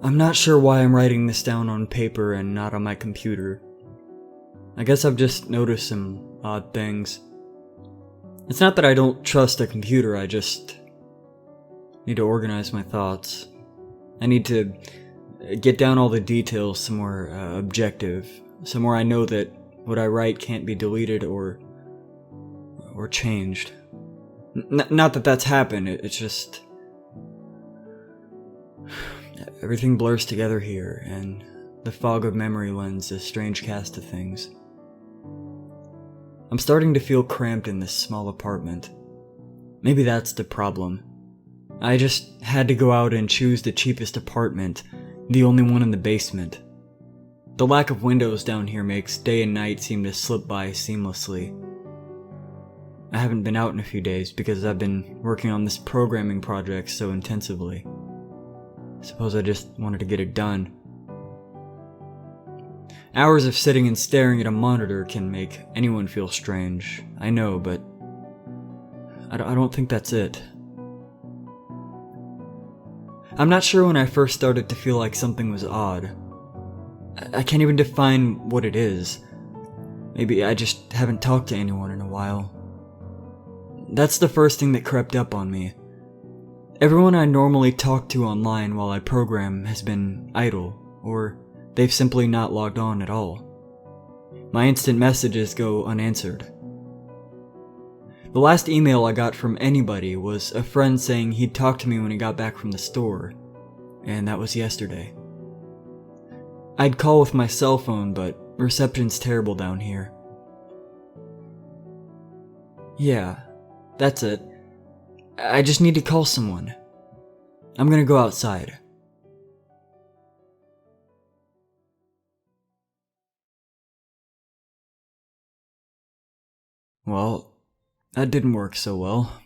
I'm not sure why I'm writing this down on paper and not on my computer. I guess I've just noticed some odd things. It's not that I don't trust a computer, I just need to organize my thoughts. I need to get down all the details somewhere objective, somewhere I know that what I write can't be deleted or changed. Not that that's happened, it's just... everything blurs together here, and the fog of memory lends a strange cast to things. I'm starting to feel cramped in this small apartment. Maybe that's the problem. I just had to go out and choose the cheapest apartment, the only one in the basement. The lack of windows down here makes day and night seem to slip by seamlessly. I haven't been out in a few days because I've been working on this programming project so intensively. Suppose I just wanted to get it done. Hours of sitting and staring at a monitor can make anyone feel strange, I know, but I don't think that's it. I'm not sure when I first started to feel like something was odd. I can't even define what it is. Maybe I just haven't talked to anyone in a while. That's the first thing that crept up on me. Everyone I normally talk to online while I program has been idle, or they've simply not logged on at all. My instant messages go unanswered. The last email I got from anybody was a friend saying he'd talk to me when he got back from the store, and that was yesterday. I'd call with my cell phone, but reception's terrible down here. Yeah, that's it. I just need to call someone. I'm gonna go outside. Well, that didn't work so well.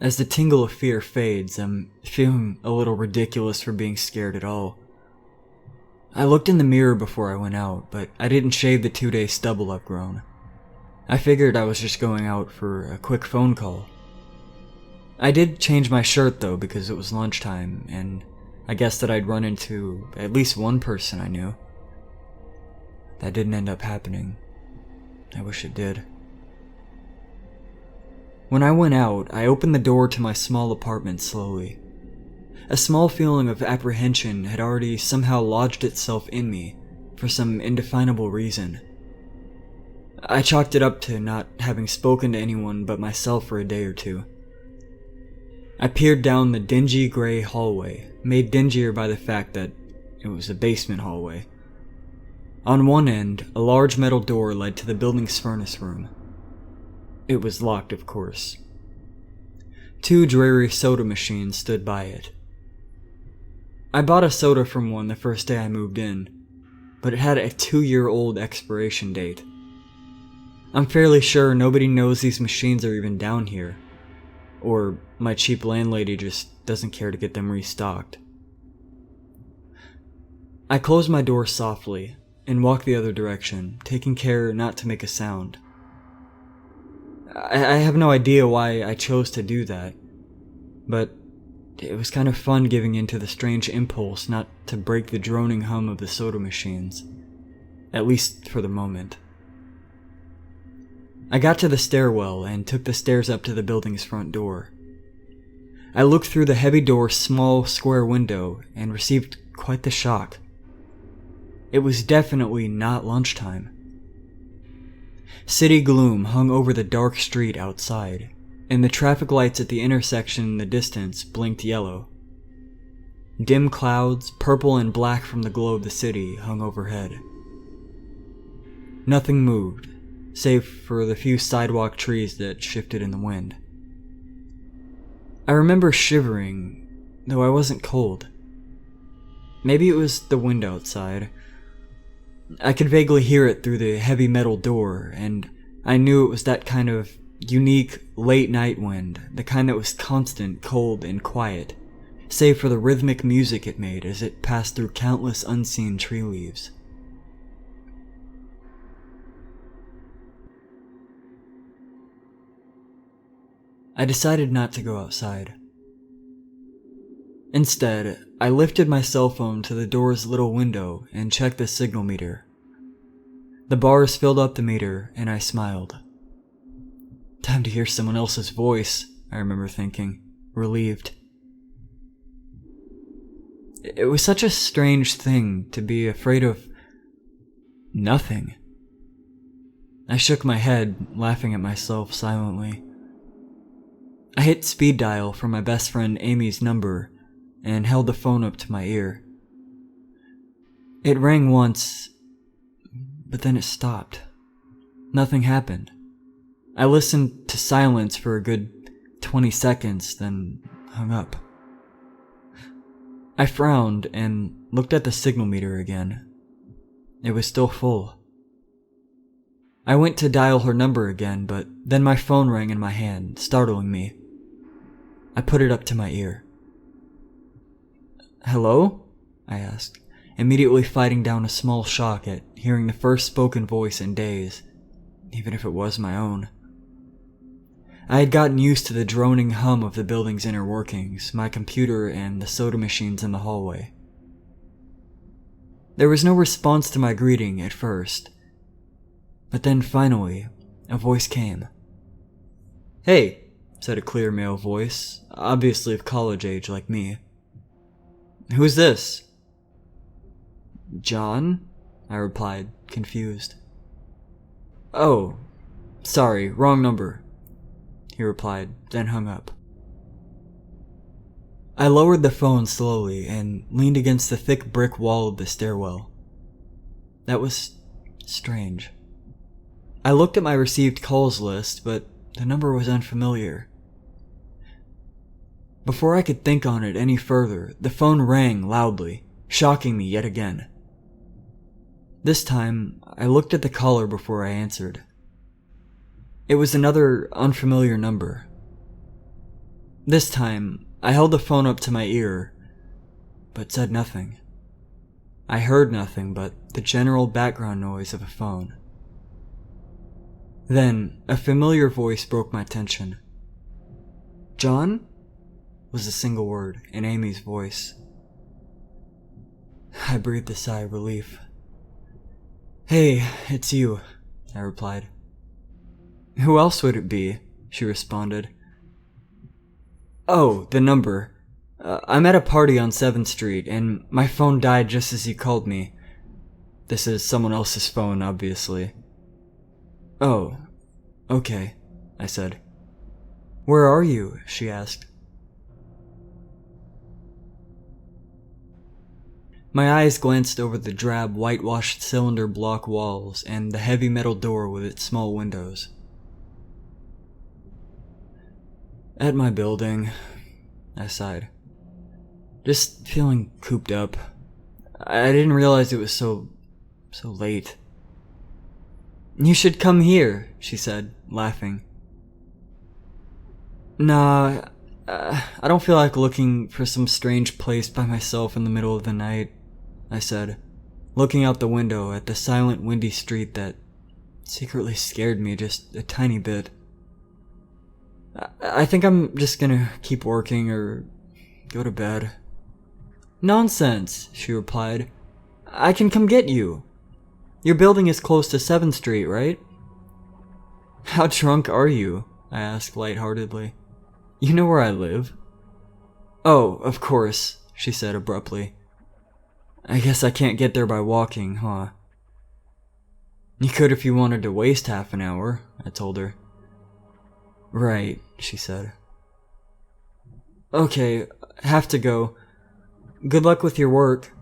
As the tingle of fear fades, I'm feeling a little ridiculous for being scared at all. I looked in the mirror before I went out, but I didn't shave the 2-day stubble I've grown. I figured I was just going out for a quick phone call. I did change my shirt though because it was lunchtime, and I guessed that I'd run into at least one person I knew. That didn't end up happening. I wish it did. When I went out, I opened the door to my small apartment slowly. A small feeling of apprehension had already somehow lodged itself in me for some indefinable reason. I chalked it up to not having spoken to anyone but myself for a day or two. I peered down the dingy gray hallway, made dingier by the fact that it was a basement hallway. On one end, a large metal door led to the building's furnace room. It was locked, of course. 2 dreary soda machines stood by it. I bought a soda from one the first day I moved in, but it had a 2-year-old expiration date. I'm fairly sure nobody knows these machines are even down here, or my cheap landlady just doesn't care to get them restocked. I closed my door softly and walked the other direction, taking care not to make a sound. I have no idea why I chose to do that, but it was kind of fun giving in to the strange impulse not to break the droning hum of the soda machines, at least for the moment. I got to the stairwell and took the stairs up to the building's front door. I looked through the heavy door's small square window and received quite the shock. It was definitely not lunchtime. City gloom hung over the dark street outside, and the traffic lights at the intersection in the distance blinked yellow. Dim clouds, purple and black from the glow of the city, hung overhead. Nothing moved, save for the few sidewalk trees that shifted in the wind. I remember shivering, though I wasn't cold. Maybe it was the wind outside. I could vaguely hear it through the heavy metal door, and I knew it was that kind of unique late-night wind, the kind that was constant, cold, and quiet, save for the rhythmic music it made as it passed through countless unseen tree leaves. I decided not to go outside. Instead, I lifted my cell phone to the door's little window and checked the signal meter. The bars filled up the meter, and I smiled. Time to hear someone else's voice, I remember thinking, relieved. It was such a strange thing to be afraid of nothing. I shook my head, laughing at myself silently. I hit speed dial for my best friend Amy's number and held the phone up to my ear. It rang once, but then it stopped. Nothing happened. I listened to silence for a good 20 seconds, then hung up. I frowned and looked at the signal meter again. It was still full. I went to dial her number again, but then my phone rang in my hand, startling me. I put it up to my ear. "Hello?" I asked, immediately fighting down a small shock at hearing the first spoken voice in days, even if it was my own. I had gotten used to the droning hum of the building's inner workings, my computer, and the soda machines in the hallway. There was no response to my greeting at first, but then finally, a voice came. "Hey," said a clear male voice, obviously of college age like me. "Who's this?" "John?" I replied, confused. "Oh, sorry, wrong number," he replied, then hung up. I lowered the phone slowly and leaned against the thick brick wall of the stairwell. That was strange. I looked at my received calls list, but the number was unfamiliar. Before I could think on it any further, the phone rang loudly, shocking me yet again. This time, I looked at the caller before I answered. It was another unfamiliar number. This time, I held the phone up to my ear, but said nothing. I heard nothing but the general background noise of a phone. Then, a familiar voice broke my tension. "John?" was a single word in Amy's voice. I breathed a sigh of relief. "Hey, it's you," I replied. "Who else would it be?" she responded. "Oh, the number. I'm at a party on 7th Street, and my phone died just as you called me. This is someone else's phone, obviously." "Oh, okay," I said. "Where are you?" she asked. My eyes glanced over the drab, whitewashed cylinder block walls and the heavy metal door with its small windows. "At my building," I sighed. "Just feeling cooped up. I didn't realize it was so late." "You should come here," she said, laughing. "Nah, I don't feel like looking for some strange place by myself in the middle of the night," I said, looking out the window at the silent, windy street that secretly scared me just a tiny bit. I think I'm just gonna keep working or go to bed." "Nonsense," she replied. "I can come get you. Your building is close to 7th Street, right?" "How drunk are you?" I asked lightheartedly. "You know where I live." "Oh, of course," she said abruptly. "I guess I can't get there by walking, huh?" "You could if you wanted to waste half an hour," I told her. "Right," she said. "Okay, have to go. Good luck with your work."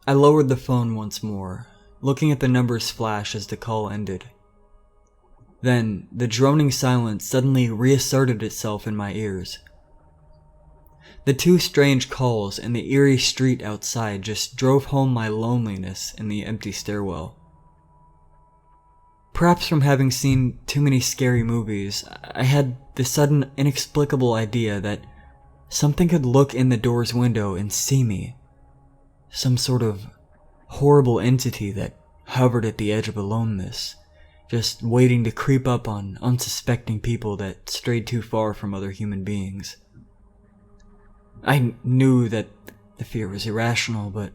I lowered the phone once more, looking at the numbers flash as the call ended. Then, the droning silence suddenly reasserted itself in my ears. The two strange calls and the eerie street outside just drove home my loneliness in the empty stairwell. Perhaps from having seen too many scary movies, I had the sudden inexplicable idea that something could look in the door's window and see me. Some sort of horrible entity that hovered at the edge of aloneness, just waiting to creep up on unsuspecting people that strayed too far from other human beings. I knew that the fear was irrational, but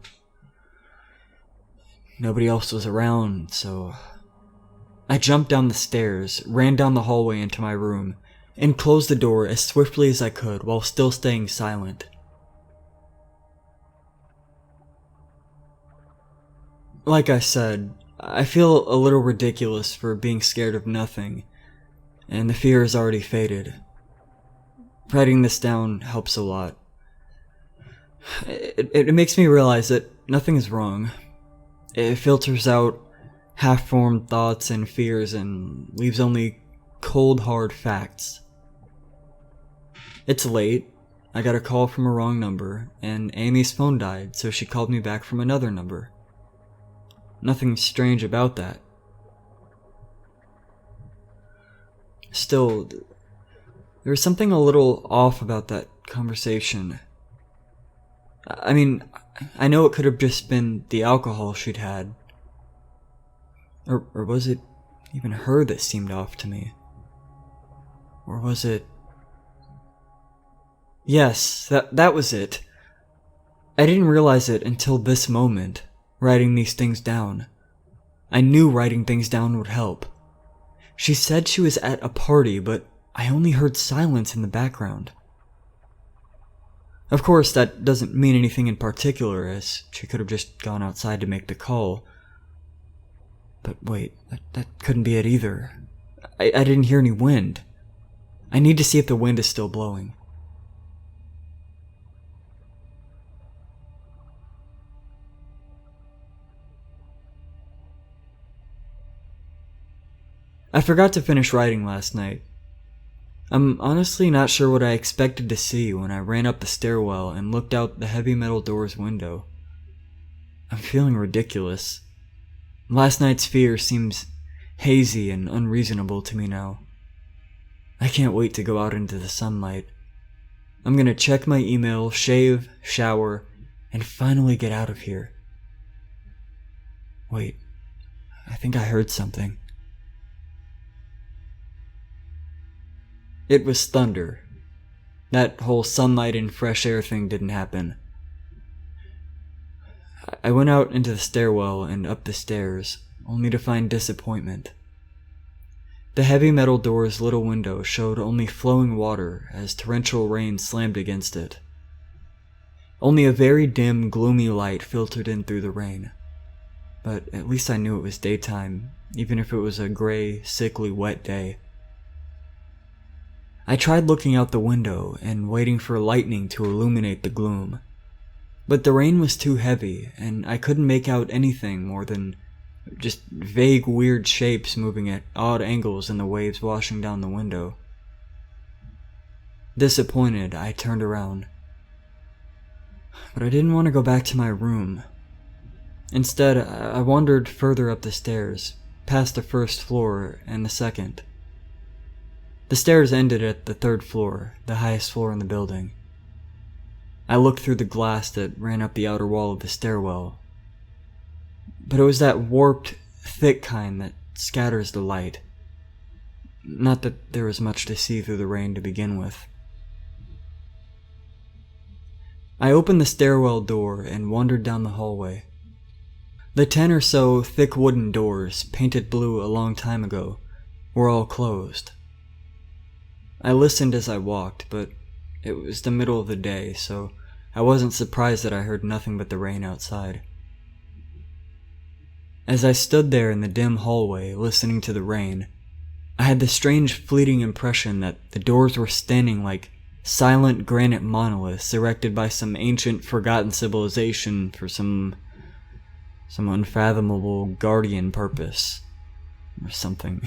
nobody else was around, so I jumped down the stairs, ran down the hallway into my room, and closed the door as swiftly as I could while still staying silent. Like I said, I feel a little ridiculous for being scared of nothing, and the fear has already faded. Writing this down helps a lot. It makes me realize that nothing is wrong. It filters out half-formed thoughts and fears and leaves only cold, hard facts. It's late. I got a call from a wrong number, and Amy's phone died, so she called me back from another number. Nothing strange about that. Still, there was something a little off about that conversation. I mean, I know it could have just been the alcohol she'd had. Or was it even her that seemed off to me? Or was it... Yes, that was it. I didn't realize it until this moment, writing these things down. I knew writing things down would help. She said she was at a party, but I only heard silence in the background. Of course, that doesn't mean anything in particular, as she could have just gone outside to make the call. But wait, that couldn't be it either. I didn't hear any wind. I need to see if the wind is still blowing. I forgot to finish writing last night. I'm honestly not sure what I expected to see when I ran up the stairwell and looked out the heavy metal door's window. I'm feeling ridiculous. Last night's fear seems hazy and unreasonable to me now. I can't wait to go out into the sunlight. I'm gonna check my email, shave, shower, and finally get out of here. Wait, I think I heard something. It was thunder. That whole sunlight and fresh air thing didn't happen. I went out into the stairwell and up the stairs, only to find disappointment. The heavy metal door's little window showed only flowing water as torrential rain slammed against it. Only a very dim, gloomy light filtered in through the rain. But at least I knew it was daytime, even if it was a gray, sickly, wet day. I tried looking out the window and waiting for lightning to illuminate the gloom. But the rain was too heavy, and I couldn't make out anything more than just vague, weird shapes moving at odd angles in the waves washing down the window. Disappointed, I turned around. But I didn't want to go back to my room. Instead, I wandered further up the stairs, past the first floor and the second. The stairs ended at the third floor, the highest floor in the building. I looked through the glass that ran up the outer wall of the stairwell. But it was that warped, thick kind that scatters the light. Not that there was much to see through the rain to begin with. I opened the stairwell door and wandered down the hallway. The 10 or so thick wooden doors, painted blue a long time ago, were all closed. I listened as I walked, but it was the middle of the day, so I wasn't surprised that I heard nothing but the rain outside. As I stood there in the dim hallway, listening to the rain, I had the strange fleeting impression that the doors were standing like silent granite monoliths erected by some ancient, forgotten civilization for some unfathomable guardian purpose, or something.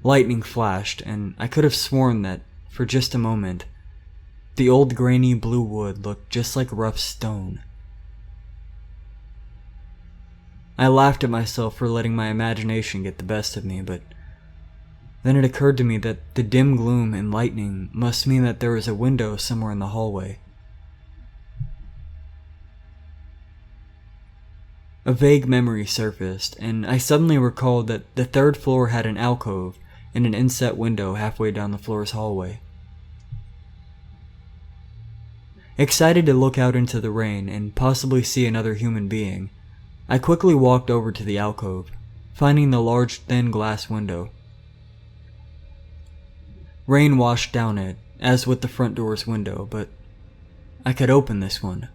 Lightning flashed, and I could have sworn that, for just a moment, the old grainy blue wood looked just like rough stone. I laughed at myself for letting my imagination get the best of me, but then it occurred to me that the dim gloom and lightning must mean that there was a window somewhere in the hallway. A vague memory surfaced, and I suddenly recalled that the third floor had an alcove and an inset window halfway down the floor's hallway. Excited to look out into the rain and possibly see another human being, I quickly walked over to the alcove, finding the large thin glass window. Rain washed down it, as with the front door's window, but I could open this one.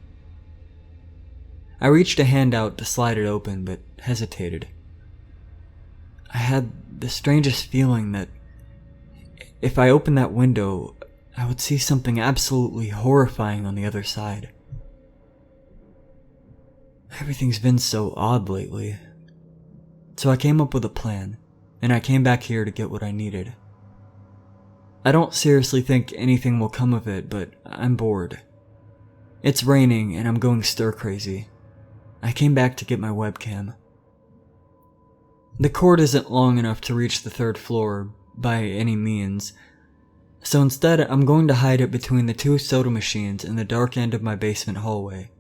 I reached a hand out to slide it open, but hesitated. I had the strangest feeling that if I opened that window, I would see something absolutely horrifying on the other side. Everything's been so odd lately. So I came up with a plan, and I came back here to get what I needed. I don't seriously think anything will come of it, but I'm bored. It's raining and I'm going stir crazy. I came back to get my webcam. The cord isn't long enough to reach the third floor, by any means, so instead I'm going to hide it between the two soda machines in the dark end of my basement hallway,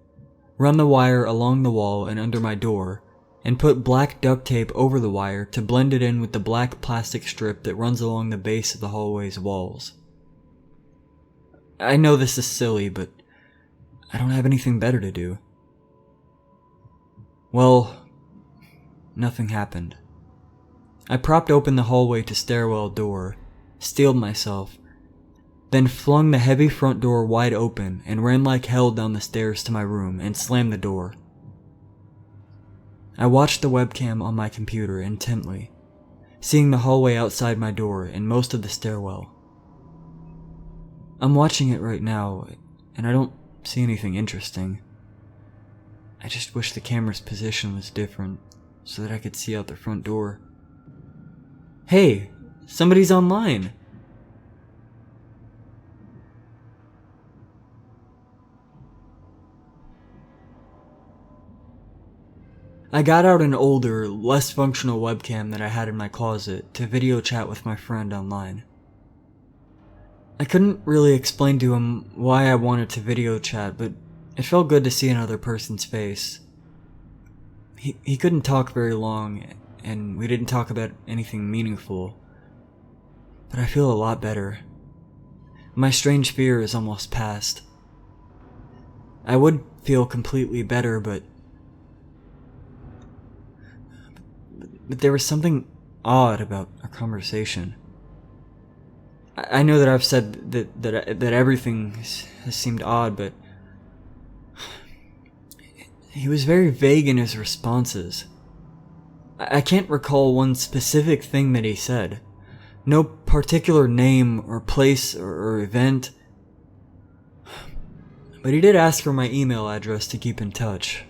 run the wire along the wall and under my door, and put black duct tape over the wire to blend it in with the black plastic strip that runs along the base of the hallway's walls. I know this is silly, but I don't have anything better to do. Well, nothing happened. I propped open the hallway to stairwell door, steeled myself, then flung the heavy front door wide open and ran like hell down the stairs to my room and slammed the door. I watched the webcam on my computer intently, seeing the hallway outside my door and most of the stairwell. I'm watching it right now, and I don't see anything interesting. I just wish the camera's position was different, so that I could see out the front door. Hey, somebody's online! I got out an older, less functional webcam that I had in my closet to video chat with my friend online. I couldn't really explain to him why I wanted to video chat, but it felt good to see another person's face. He couldn't talk very long, and we didn't talk about anything meaningful, but I feel a lot better. My strange fear is almost past. I would feel completely better, but there was something odd about our conversation. I know that I've said that everything has seemed odd, but he was very vague in his responses. I can't recall one specific thing that he said. No particular name or place or event. But he did ask for my email address to keep in touch.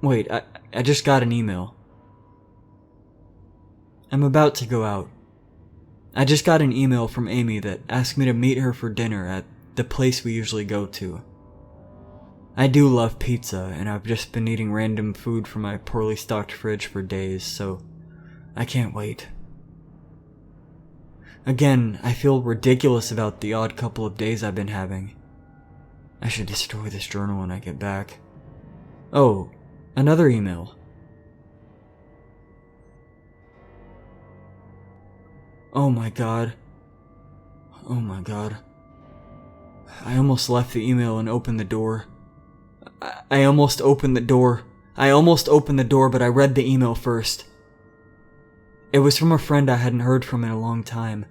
Wait, I just got an email. I'm about to go out. I just got an email from Amy that asked me to meet her for dinner at the place we usually go to. I do love pizza, and I've just been eating random food from my poorly stocked fridge for days, so I can't wait. Again, I feel ridiculous about the odd couple of days I've been having. I should destroy this journal when I get back. Oh, another email. Oh my god. Oh my god. I almost left the email and opened the door. I almost opened the door. But I read the email first. It was from a friend I hadn't heard from in a long time,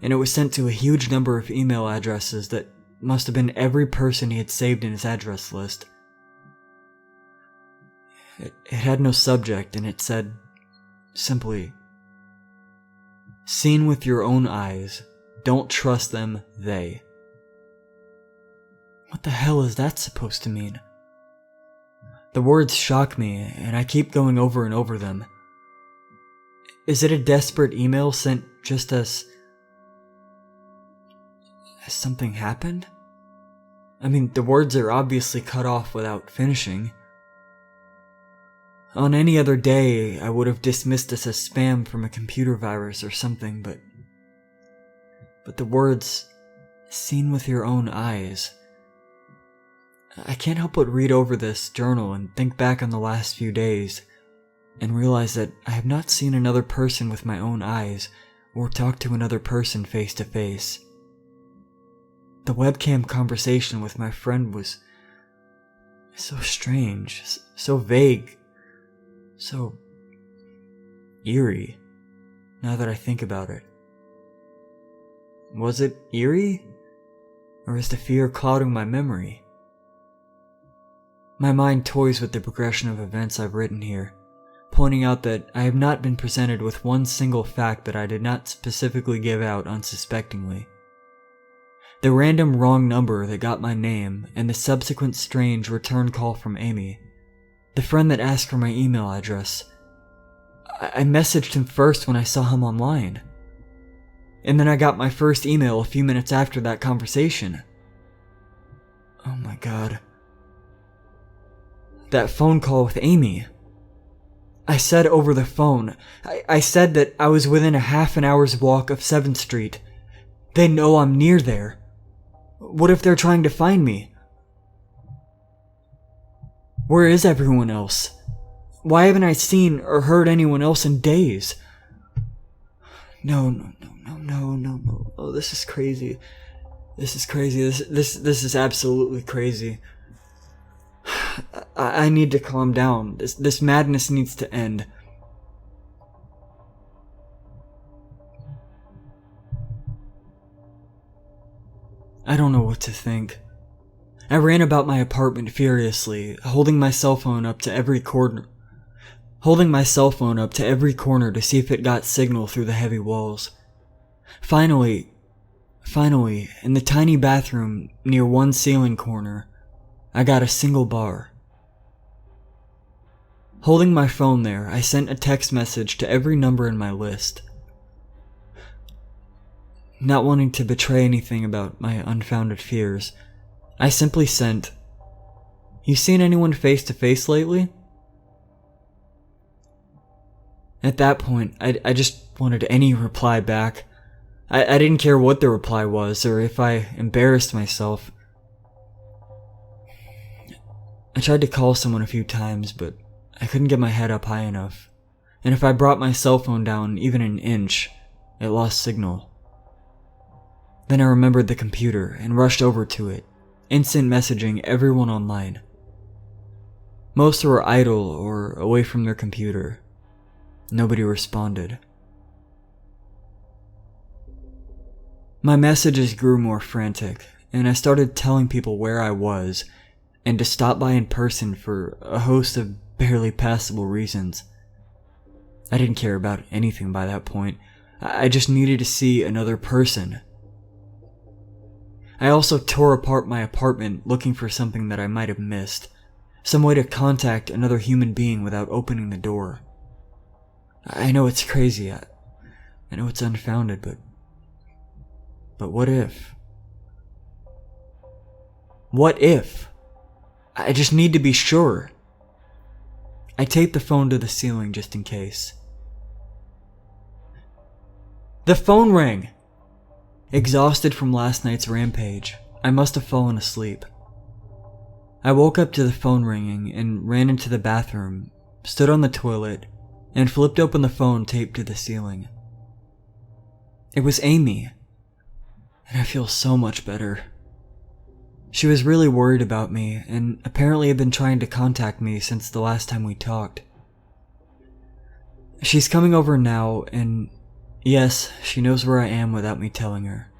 and it was sent to a huge number of email addresses that must have been every person he had saved in his address list. It had no subject, and it said, simply, "Seen with your own eyes. Don't trust them, they." What the hell is that supposed to mean? The words shock me, and I keep going over and over them. Is it a desperate email sent just as something happened? I mean, the words are obviously cut off without finishing. On any other day, I would have dismissed this as spam from a computer virus or something, but the words, "seen with your own eyes," I can't help but read over this journal and think back on the last few days, and realize that I have not seen another person with my own eyes or talked to another person face to face. The webcam conversation with my friend was so strange, so vague, so eerie, now that I think about it. Was it eerie? Or is the fear clouding my memory? My mind toys with the progression of events I've written here, pointing out that I have not been presented with one single fact that I did not specifically give out unsuspectingly. The random wrong number that got my name, and the subsequent strange return call from Amy, the friend that asked for my email address. I messaged him first when I saw him online. And then I got my first email a few minutes after that conversation. Oh my god. That phone call with Amy. I said over the phone, I said that I was within a half an hour's walk of 7th Street. They know I'm near there. What if they're trying to find me? Where is everyone else? Why haven't I seen or heard anyone else in days? No. Oh, this is crazy. This is crazy. This is absolutely crazy. I need to calm down. This madness needs to end. I don't know what to think. I ran about my apartment furiously, holding my cell phone up to every corner to see if it got signal through the heavy walls. Finally, in the tiny bathroom near one ceiling corner, I got a single bar. Holding my phone there, I sent a text message to every number in my list. Not wanting to betray anything about my unfounded fears, I simply sent, "You seen anyone face to face lately?" At that point, I just wanted any reply back. I didn't care what the reply was, or if I embarrassed myself. I tried to call someone a few times, but I couldn't get my head up high enough. And if I brought my cell phone down even an inch, it lost signal. Then I remembered the computer and rushed over to it, instant messaging everyone online. Most were idle or away from their computer. Nobody responded. My messages grew more frantic, and I started telling people where I was, and to stop by in person for a host of barely passable reasons. I didn't care about anything by that point. I just needed to see another person. I also tore apart my apartment looking for something that I might have missed, some way to contact another human being without opening the door. I know it's crazy, I know it's unfounded, but what if? What if? I just need to be sure. I taped the phone to the ceiling just in case. The phone rang! Exhausted from last night's rampage, I must have fallen asleep. I woke up to the phone ringing and ran into the bathroom, stood on the toilet, and flipped open the phone taped to the ceiling. It was Amy, and I feel so much better. She was really worried about me, and apparently had been trying to contact me since the last time we talked. She's coming over now, and yes, she knows where I am without me telling her.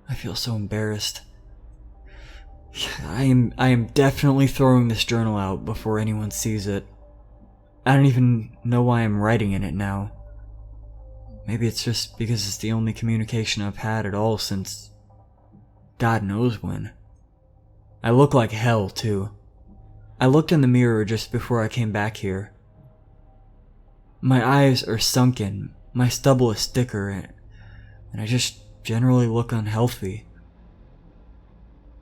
I feel so embarrassed. I am definitely throwing this journal out before anyone sees it. I don't even know why I'm writing in it now. Maybe it's just because it's the only communication I've had at all since God knows when. I look like hell, too. I looked in the mirror just before I came back here. My eyes are sunken, my stubble is thicker, and I just generally look unhealthy.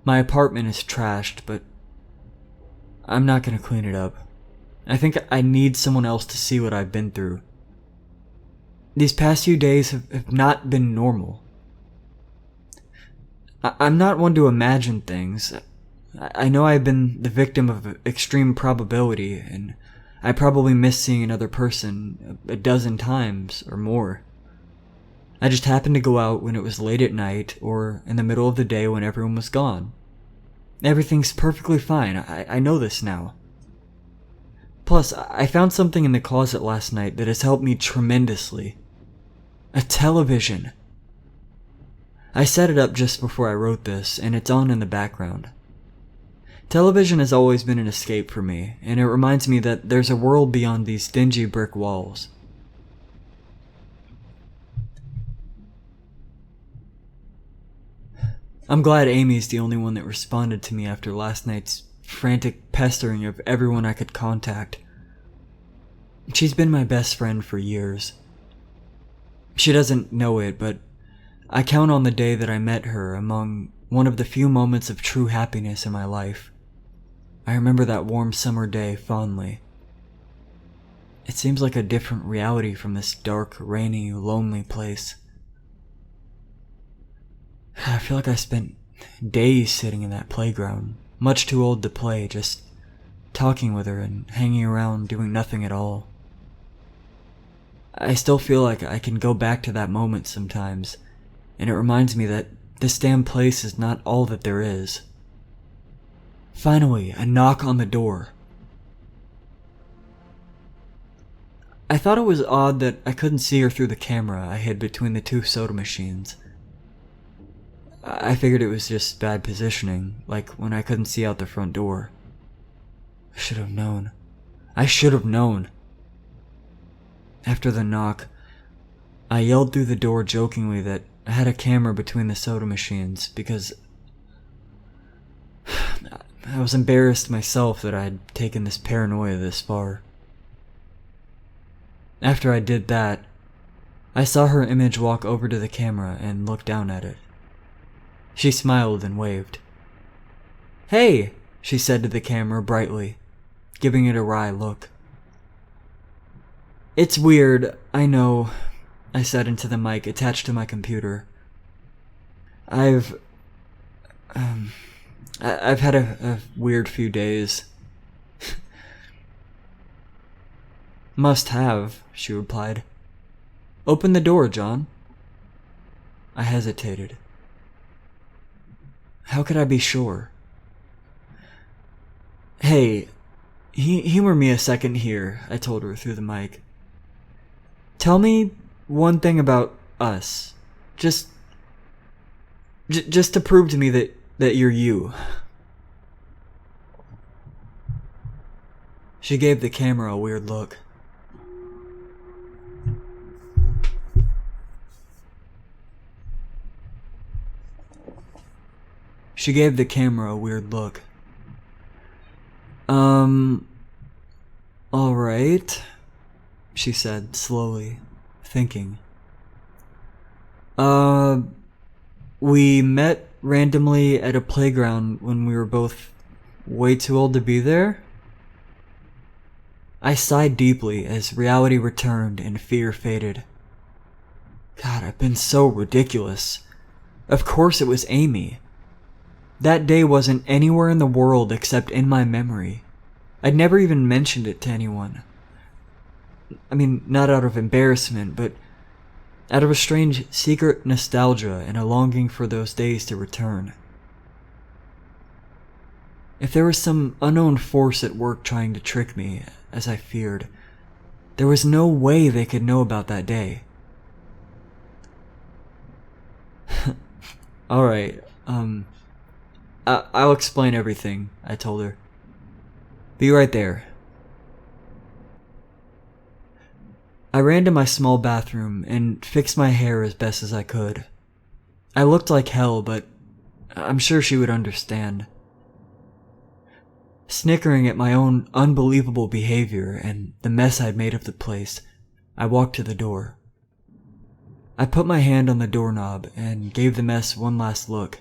My apartment is trashed, but I'm not gonna clean it up. I think I need someone else to see what I've been through. These past few days have not been normal. I'm not one to imagine things. I know I've been the victim of extreme probability, and I probably missed seeing another person a dozen times or more. I just happened to go out when it was late at night or in the middle of the day when everyone was gone. Everything's perfectly fine. I know this now. Plus, I found something in the closet last night that has helped me tremendously. A television. I set it up just before I wrote this, and it's on in the background. Television has always been an escape for me, and it reminds me that there's a world beyond these dingy brick walls. I'm glad Amy's the only one that responded to me after last night's frantic pestering of everyone I could contact. She's been my best friend for years. She doesn't know it, but I count on the day that I met her among one of the few moments of true happiness in my life. I remember that warm summer day fondly. It seems like a different reality from this dark, rainy, lonely place. I feel like I spent days sitting in that playground, much too old to play, just talking with her and hanging around doing nothing at all. I still feel like I can go back to that moment sometimes, and it reminds me that this damn place is not all that there is. Finally, a knock on the door. I thought it was odd that I couldn't see her through the camera I hid between the two soda machines. I figured it was just bad positioning, like when I couldn't see out the front door. I should have known. I should have known. After the knock, I yelled through the door jokingly that I had a camera between the soda machines because I was embarrassed myself that I had taken this paranoia this far. After I did that, I saw her image walk over to the camera and look down at it. She smiled and waved. "Hey," she said to the camera brightly, giving it a wry look. "It's weird, I know," I said into the mic attached to my computer. I've had a weird few days." "Must have," she replied. "Open the door, John." I hesitated. How could I be sure? "Hey, humor me a second here," I told her through the mic. "Tell me one thing about us. Just to prove to me that you're you." She gave the camera a weird look. Alright, she said slowly, thinking. We met randomly at a playground when we were both way too old to be there?" I sighed deeply as reality returned and fear faded. God, I've been so ridiculous. Of course it was Amy. That day wasn't anywhere in the world except in my memory. I'd never even mentioned it to anyone. I mean, not out of embarrassment, but out of a strange secret nostalgia and a longing for those days to return. If there was some unknown force at work trying to trick me, as I feared, there was no way they could know about that day. "Alright, I'll explain everything," I told her. "Be right there." I ran to my small bathroom and fixed my hair as best as I could. I looked like hell, but I'm sure she would understand. Snickering at my own unbelievable behavior and the mess I'd made of the place, I walked to the door. I put my hand on the doorknob and gave the mess one last look.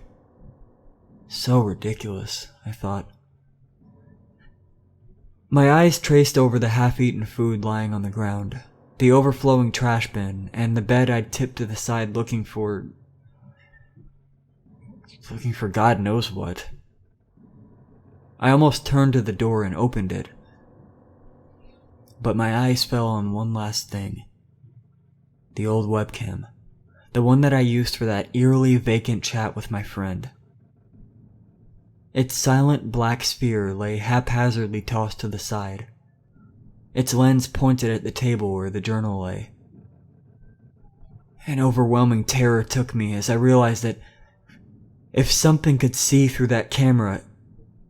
So ridiculous, I thought. My eyes traced over the half-eaten food lying on the ground, the overflowing trash bin, and the bed I'd tipped to the side looking for God knows what. I almost turned to the door and opened it. But my eyes fell on one last thing. The old webcam. The one that I used for that eerily vacant chat with my friend. Its silent black sphere lay haphazardly tossed to the side. Its lens pointed at the table where the journal lay. An overwhelming terror took me as I realized that if something could see through that camera,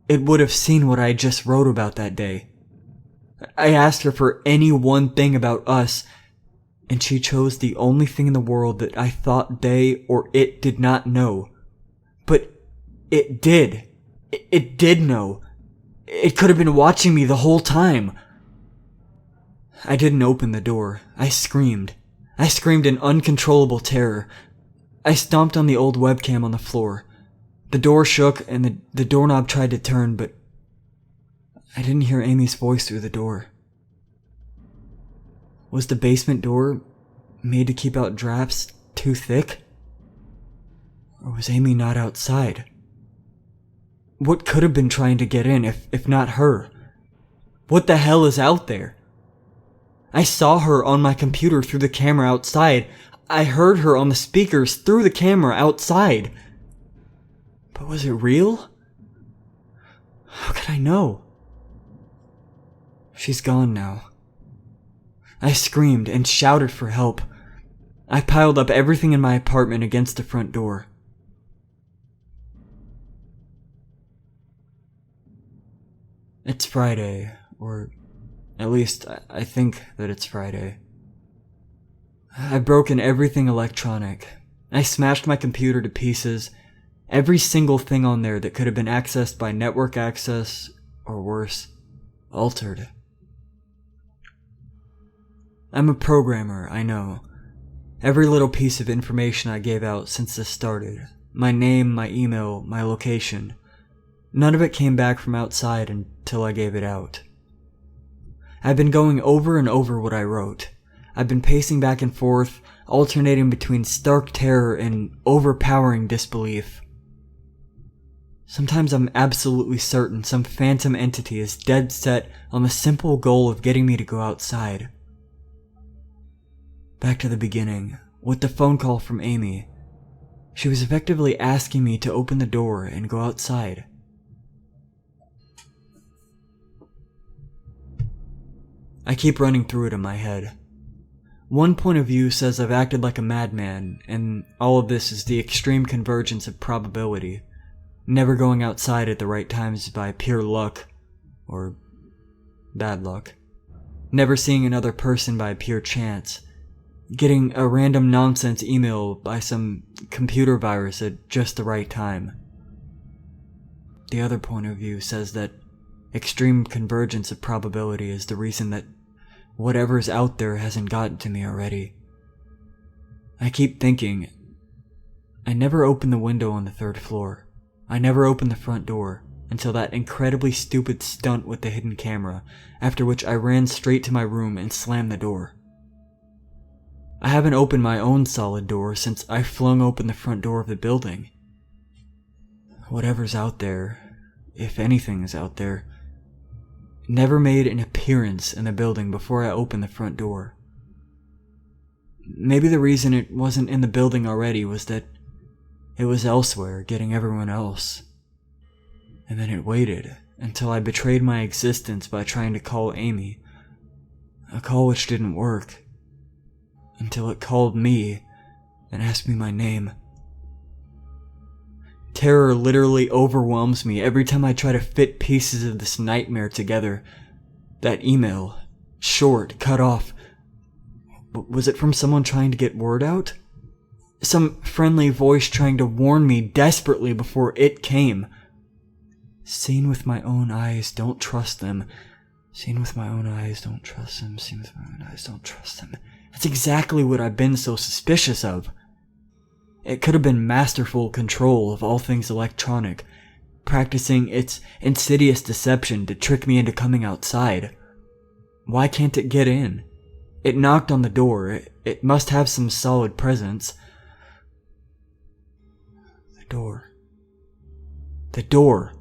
it would have seen what I just wrote about that day. I asked her for any one thing about us, and she chose the only thing in the world that I thought they or it did not know. But it did. It did know. It could have been watching me the whole time. I didn't open the door. I screamed. I screamed in uncontrollable terror. I stomped on the old webcam on the floor. The door shook and the doorknob tried to turn, but I didn't hear Amy's voice through the door. Was the basement door made to keep out drafts too thick? Or was Amy not outside? What could have been trying to get in if not her? What the hell is out there? I saw her on my computer through the camera outside. I heard her on the speakers through the camera outside. But was it real? How could I know? She's gone now. I screamed and shouted for help. I piled up everything in my apartment against the front door. It's Friday, or at least I think that it's Friday. I've broken everything electronic. I smashed my computer to pieces. Every single thing on there that could have been accessed by network access, or worse, altered. I'm a programmer, I know. Every little piece of information I gave out since this started. My name, my email, my location. None of it came back from outside until I gave it out. I've been going over and over what I wrote. I've been pacing back and forth, alternating between stark terror and overpowering disbelief. Sometimes I'm absolutely certain some phantom entity is dead set on the simple goal of getting me to go outside. Back to the beginning, with the phone call from Amy. She was effectively asking me to open the door and go outside. I keep running through it in my head. One point of view says I've acted like a madman, and all of this is the extreme convergence of probability. Never going outside at the right times by pure luck, or bad luck. Never seeing another person by pure chance. Getting a random nonsense email by some computer virus at just the right time. The other point of view says that extreme convergence of probability is the reason that whatever's out there hasn't gotten to me already. I keep thinking, I never opened the window on the 3rd floor. I never opened the front door until that incredibly stupid stunt with the hidden camera, after which I ran straight to my room and slammed the door. I haven't opened my own solid door since I flung open the front door of the building. Whatever's out there, if anything is out there, never made an appearance in the building before I opened the front door. Maybe the reason it wasn't in the building already was that it was elsewhere, getting everyone else. And then it waited until I betrayed my existence by trying to call Amy. A call which didn't work. Until it called me and asked me my name. Terror literally overwhelms me every time I try to fit pieces of this nightmare together. That email, short, cut off. Was it from someone trying to get word out? Some friendly voice trying to warn me desperately before it came. Seen with my own eyes, don't trust them. Seen with my own eyes, don't trust them. Seen with my own eyes, don't trust them. That's exactly what I've been so suspicious of. It could have been masterful control of all things electronic, practicing its insidious deception to trick me into coming outside. Why can't it get in? It knocked on the door. It must have some solid presence. The door.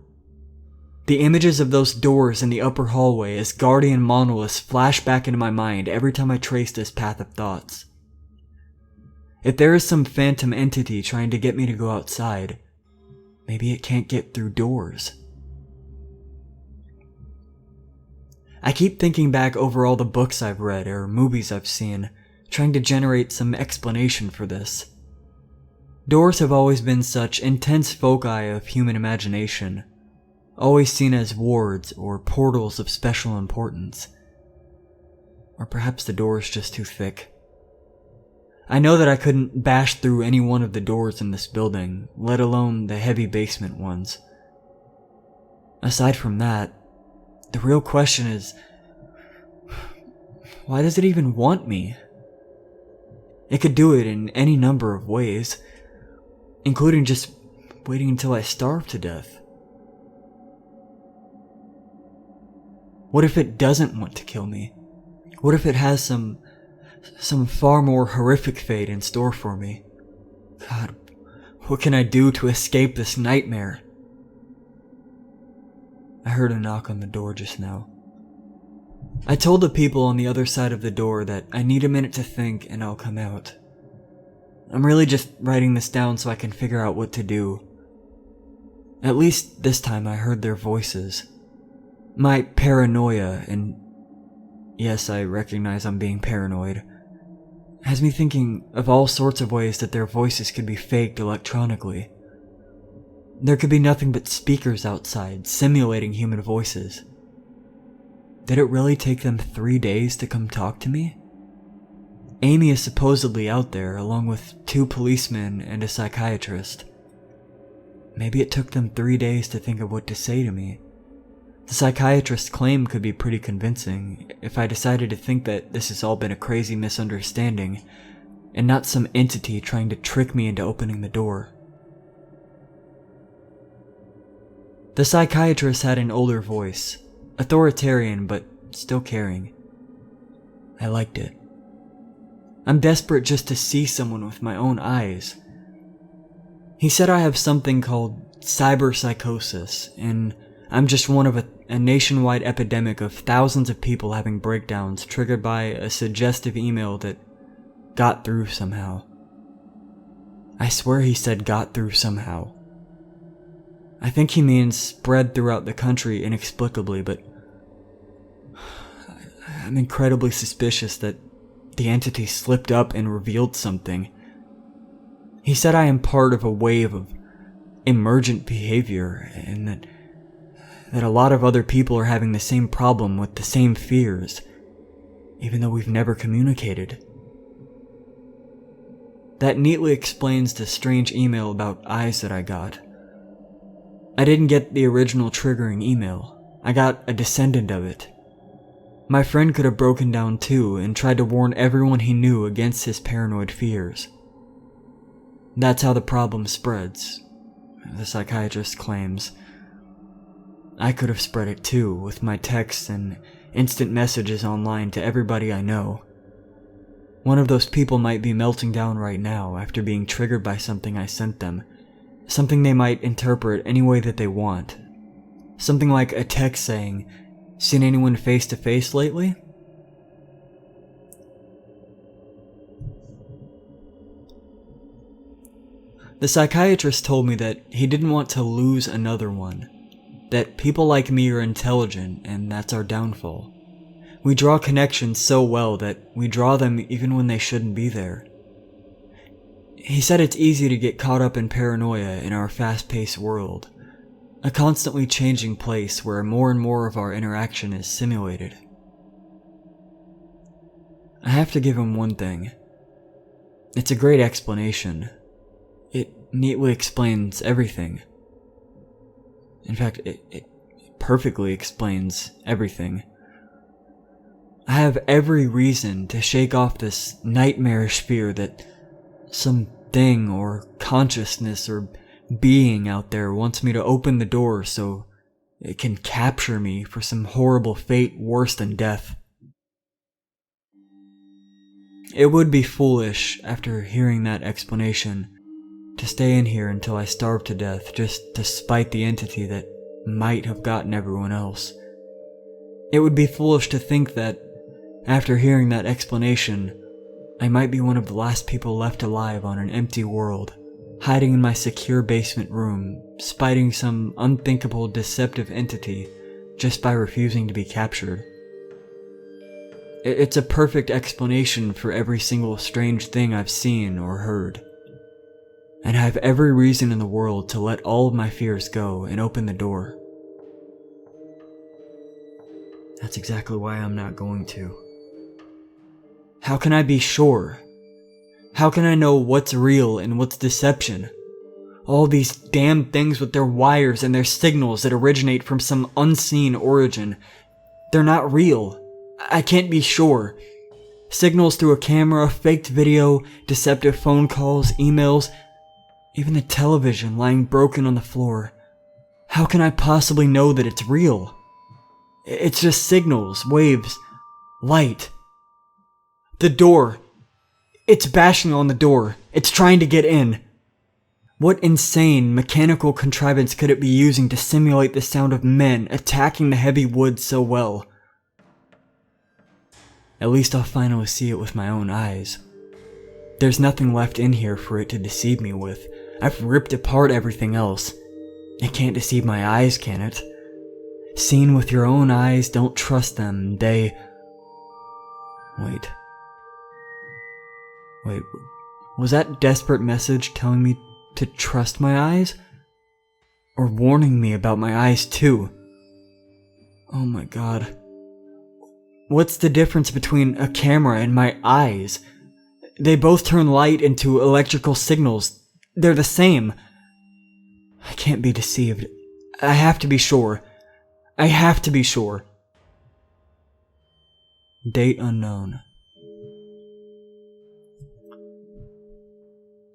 The images of those doors in the upper hallway as guardian monoliths flash back into my mind every time I trace this path of thoughts. If there is some phantom entity trying to get me to go outside, maybe it can't get through doors. I keep thinking back over all the books I've read or movies I've seen, trying to generate some explanation for this. Doors have always been such intense foci of human imagination, always seen as wards or portals of special importance. Or perhaps the door is just too thick. I know that I couldn't bash through any one of the doors in this building, let alone the heavy basement ones. Aside from that, the real question is, why does it even want me? It could do it in any number of ways, including just waiting until I starve to death. What if it doesn't want to kill me? What if it has some far more horrific fate in store for me? God, what can I do to escape this nightmare? I heard a knock on the door just now. I told the people on the other side of the door that I need a minute to think and I'll come out. I'm really just writing this down so I can figure out what to do. At least this time I heard their voices. My paranoia, and yes, I recognize I'm being paranoid, has me thinking of all sorts of ways that their voices could be faked electronically. There could be nothing but speakers outside, simulating human voices. Did it really take them 3 days to come talk to me? Amy is supposedly out there, along with 2 policemen and a psychiatrist. Maybe it took them 3 days to think of what to say to me. The psychiatrist's claim could be pretty convincing if I decided to think that this has all been a crazy misunderstanding, and not some entity trying to trick me into opening the door. The psychiatrist had an older voice, authoritarian but still caring. I liked it. I'm desperate just to see someone with my own eyes. He said I have something called cyber-psychosis, and I'm just one of a nationwide epidemic of thousands of people having breakdowns triggered by a suggestive email that got through somehow. I swear he said got through somehow. I think he means spread throughout the country inexplicably, but I'm incredibly suspicious that the entity slipped up and revealed something. He said I am part of a wave of emergent behavior, and that a lot of other people are having the same problem with the same fears, even though we've never communicated. That neatly explains the strange email about eyes that I got. I didn't get the original triggering email. I got a descendant of it. My friend could have broken down too and tried to warn everyone he knew against his paranoid fears. That's how the problem spreads, the psychiatrist claims. I could have spread it too, with my texts and instant messages online to everybody I know. One of those people might be melting down right now after being triggered by something I sent them. Something they might interpret any way that they want. Something like a text saying, "Seen anyone face to face lately?" The psychiatrist told me that he didn't want to lose another one. That people like me are intelligent, and that's our downfall. We draw connections so well that we draw them even when they shouldn't be there. He said it's easy to get caught up in paranoia in our fast-paced world, a constantly changing place where more and more of our interaction is simulated. I have to give him one thing. It's a great explanation. It neatly explains everything. In fact, it perfectly explains everything. I have every reason to shake off this nightmarish fear that some thing or consciousness or being out there wants me to open the door so it can capture me for some horrible fate worse than death. It would be foolish, after hearing that explanation, to stay in here until I starve to death just to spite the entity that might have gotten everyone else. It would be foolish to think that, after hearing that explanation, I might be one of the last people left alive on an empty world, hiding in my secure basement room, spiting some unthinkable deceptive entity just by refusing to be captured. It's a perfect explanation for every single strange thing I've seen or heard. And I have every reason in the world to let all of my fears go and open the door. That's exactly why I'm not going to. How can I be sure? How can I know what's real and what's deception? All these damn things with their wires and their signals that originate from some unseen origin. They're not real. I can't be sure. Signals through a camera, faked video, deceptive phone calls, emails, even the television lying broken on the floor. How can I possibly know that it's real? It's just signals, waves, light. The door. It's bashing on the door. It's trying to get in. What insane mechanical contrivance could it be using to simulate the sound of men attacking the heavy wood so well? At least I'll finally see it with my own eyes. There's nothing left in here for it to deceive me with. I've ripped apart everything else. It can't deceive my eyes, can it? Seen with your own eyes, don't trust them. Wait, was that desperate message telling me to trust my eyes? Or warning me about my eyes too? Oh my god. What's the difference between a camera and my eyes? They both turn light into electrical signals. They're the same. I can't be deceived. I have to be sure. I have to be sure. Date unknown.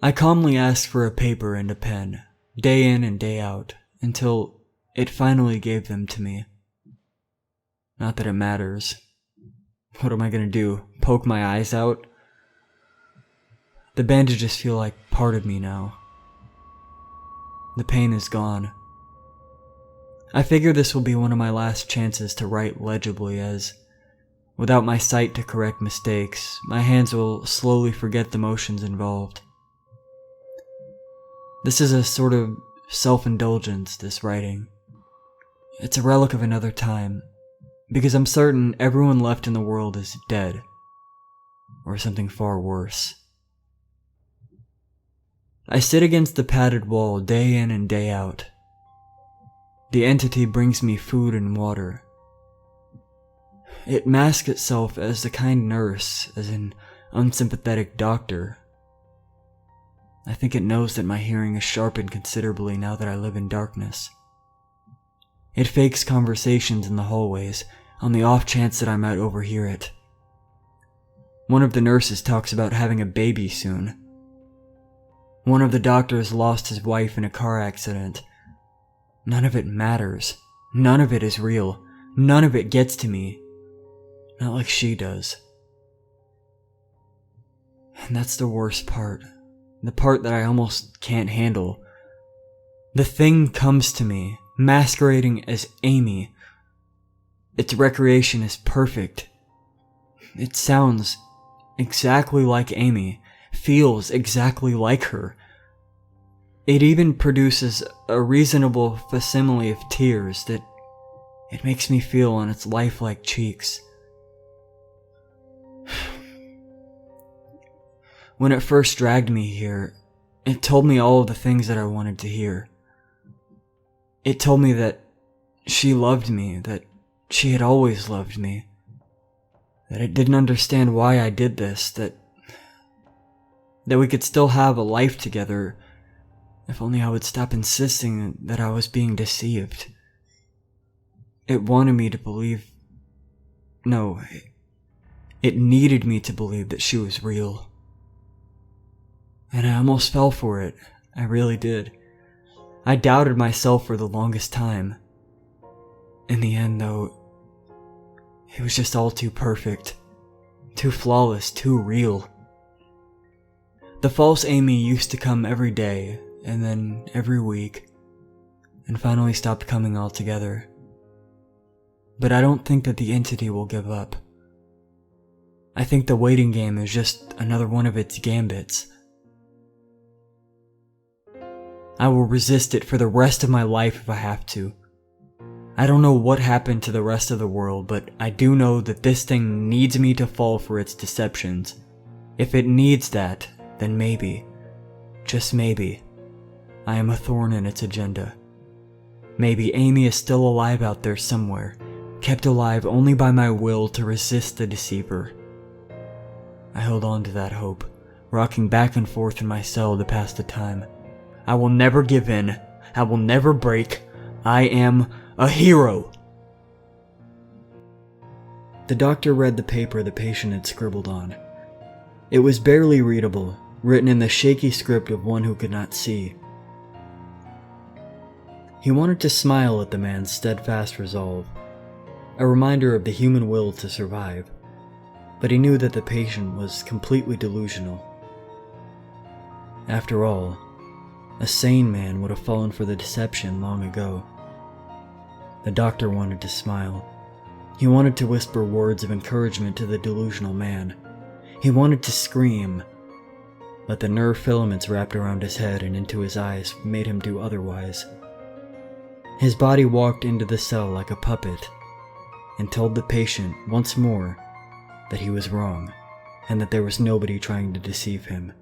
I calmly asked for a paper and a pen, day in and day out, until it finally gave them to me. Not that it matters. What am I gonna do? Poke my eyes out? The bandages feel like part of me now. The pain is gone. I figure this will be one of my last chances to write legibly, as, without my sight to correct mistakes, my hands will slowly forget the motions involved. This is a sort of self-indulgence, this writing. It's a relic of another time, because I'm certain everyone left in the world is dead, or something far worse. I sit against the padded wall day in and day out. The entity brings me food and water. It masks itself as a kind nurse, as an unsympathetic doctor. I think it knows that my hearing is sharpened considerably now that I live in darkness. It fakes conversations in the hallways, on the off chance that I might overhear it. One of the nurses talks about having a baby soon. One of the doctors lost his wife in a car accident. None of it matters. None of it is real. None of it gets to me. Not like she does. And that's the worst part. The part that I almost can't handle. The thing comes to me, masquerading as Amy. Its recreation is perfect. It sounds exactly like Amy, feels exactly like her. It even produces a reasonable facsimile of tears that it makes me feel on its lifelike cheeks. When it first dragged me here, it told me all of the things that I wanted to hear. It told me that she loved me, that she had always loved me, that it didn't understand why I did this, that we could still have a life together if only I would stop insisting that I was being deceived. It wanted me to believe... No, it needed me to believe that she was real. And I almost fell for it. I really did. I doubted myself for the longest time. In the end, though, it was just all too perfect. Too flawless, too real. The false Amy used to come every day, and then every week, and finally stopped coming altogether. But I don't think that the entity will give up. I think the waiting game is just another one of its gambits. I will resist it for the rest of my life if I have to. I don't know what happened to the rest of the world, but I do know that this thing needs me to fall for its deceptions. If it needs that, then maybe, just maybe, I am a thorn in its agenda. Maybe Amy is still alive out there somewhere, kept alive only by my will to resist the deceiver. I held on to that hope, rocking back and forth in my cell to pass the time. I will never give in. I will never break. I am a hero. The doctor read the paper the patient had scribbled on. It was barely readable, written in the shaky script of one who could not see. He wanted to smile at the man's steadfast resolve, a reminder of the human will to survive, but he knew that the patient was completely delusional. After all, a sane man would have fallen for the deception long ago. The doctor wanted to smile. He wanted to whisper words of encouragement to the delusional man. He wanted to scream, but the nerve filaments wrapped around his head and into his eyes made him do otherwise. His body walked into the cell like a puppet and told the patient once more that he was wrong and that there was nobody trying to deceive him.